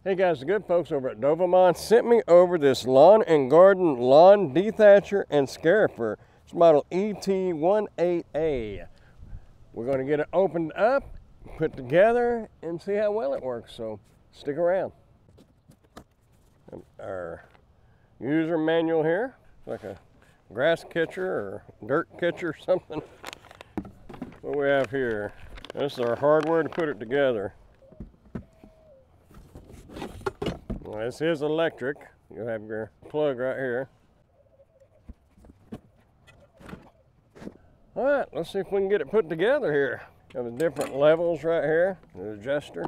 Hey guys, the good folks over at DOVAMAN sent me over this lawn and garden lawn dethatcher and scarifier. It's model ET18A. We're going to get it opened up, put together, and see how well it works. So stick around. Our user manual here, like a grass catcher or dirt catcher or something. What do we have here? This is our hardware to put it together. Well, this is electric. You'll have your plug right here. All right, let's see if we can get it put together here. Have the different levels right here, the adjuster.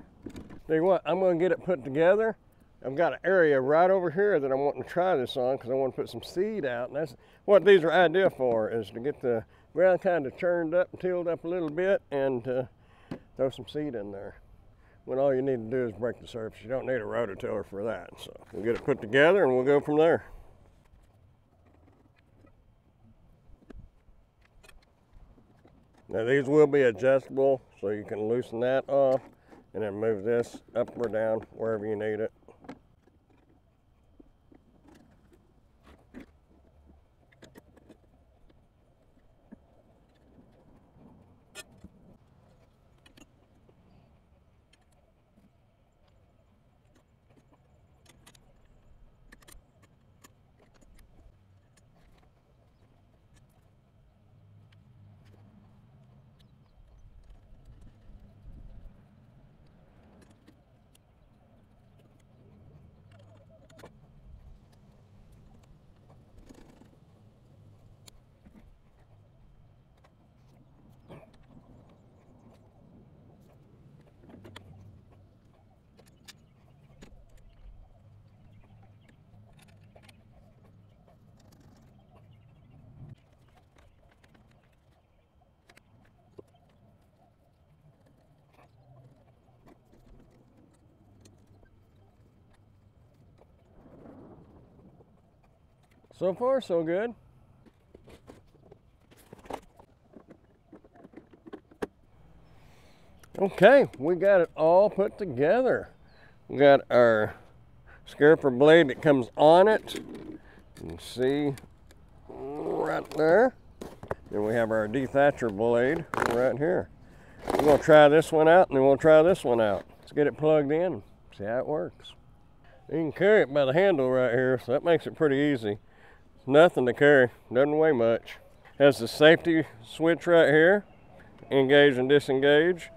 Tell you what, I'm gonna get it put together. I've got an area right over here that I'm wanting to try this on because I want to put some seed out. And that's what these are ideal for, is to get the ground kind of churned up and tilled up a little bit and throw some seed in there. When all you need to do is break the surface. You don't need a rototiller for that. So we'll get it put together and we'll go from there. Now these will be adjustable, so you can loosen that off and then move this up or down wherever you need it. So far, so good. Okay, we got it all put together. We got our scarifier blade that comes on it. You can see right there. Then we have our dethatcher blade right here. We're gonna try this one out and then we'll try this one out. Let's get it plugged in, see how it works. You can carry it by the handle right here, so that makes it pretty easy. Nothing to carry, doesn't weigh much. Has the safety switch right here, engage and disengage.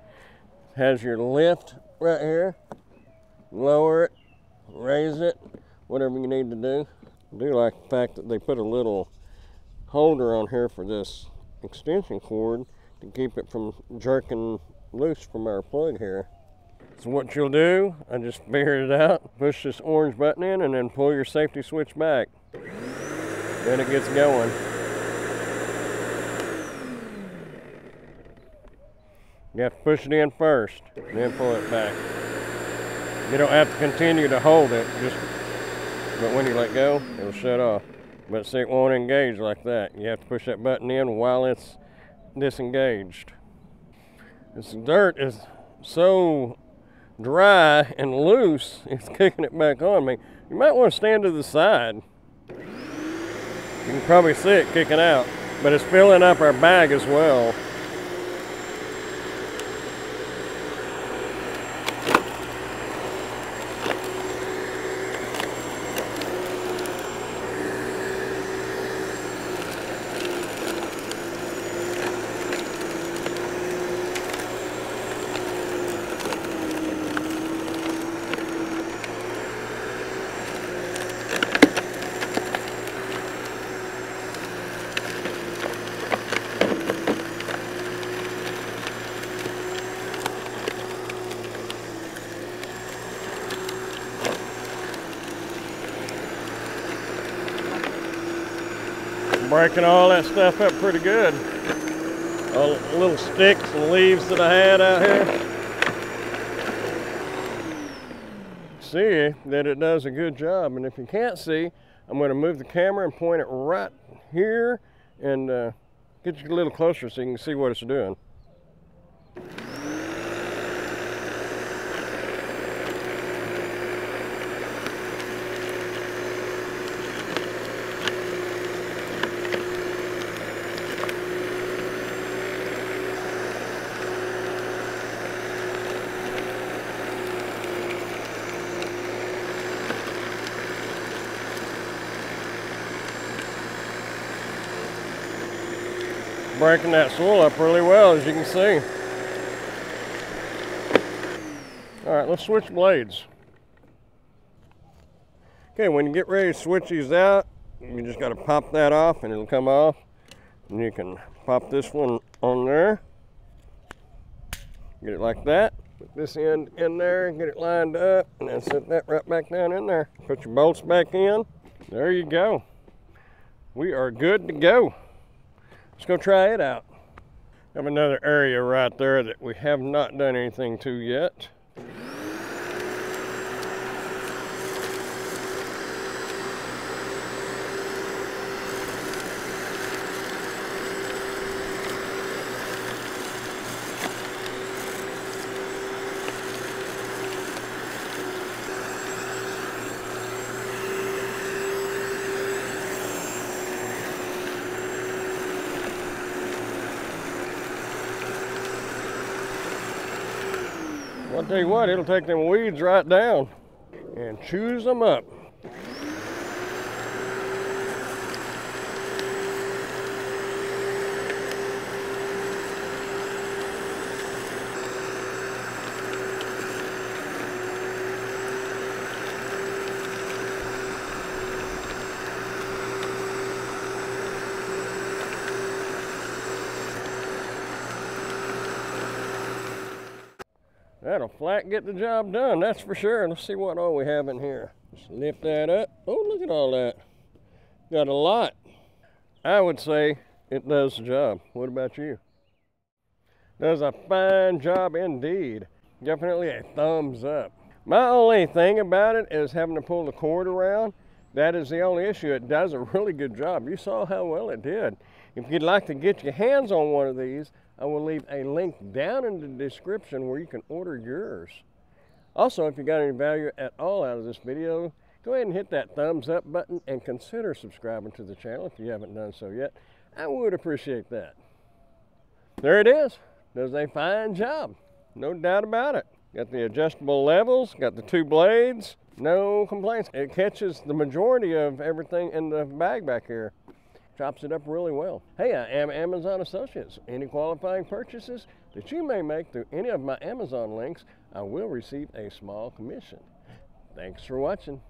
Has your lift right here, lower it, raise it, whatever you need to do. I do like the fact that they put a little holder on here for this extension cord to keep it from jerking loose from our plug here. So what you'll do, I just figured it out, push this orange button in and then pull your safety switch back. Then it gets going. You have to push it in first, then pull it back. You don't have to continue to hold it, but when you let go, it'll shut off. But see, it won't engage like that. You have to push that button in while it's disengaged. This dirt is so dry and loose, it's kicking it back on me. You might want to stand to the side. You can probably see it kicking out, but it's filling up our bag as well. Breaking all that stuff up pretty good. All the little sticks and leaves that I had out here. See that it does a good job, and if you can't see, I'm going to move the camera and point it right here and get you a little closer so you can see what it's doing. breaking that swirl up really well, as you can see. All right, let's switch blades. Okay, when you get ready to switch these out, you just got to pop that off and it'll come off. And you can pop this one on there. Get it like that. Put this end in there, get it lined up, and then set that right back down in there. Put your bolts back in. There you go. We are good to go. Let's go try it out. Have another area right there that we have not done anything to yet. I'll tell you what, it'll take them weeds right down and chews them up. That'll flat get the job done, that's for sure. Let's see what all we have in here. Just lift that up. Oh, look at all that. Got a lot. I would say it does the job. What about you? Does a fine job indeed. Definitely a thumbs up. My only thing about it is having to pull the cord around. That is the only issue. It does a really good job. You saw how well it did. If you'd like to get your hands on one of these, I will leave a link down in the description where you can order yours. Also, if you got any value at all out of this video, go ahead and hit that thumbs up button and consider subscribing to the channel if you haven't done so yet. I would appreciate that. There it is. Does a fine job. No doubt about it. Got the adjustable levels, got the two blades, no complaints. It catches the majority of everything in the bag back here. Chops it up really well. Hey, I am Amazon Associates. Any qualifying purchases that you may make through any of my Amazon links, I will receive a small commission. Thanks for watching.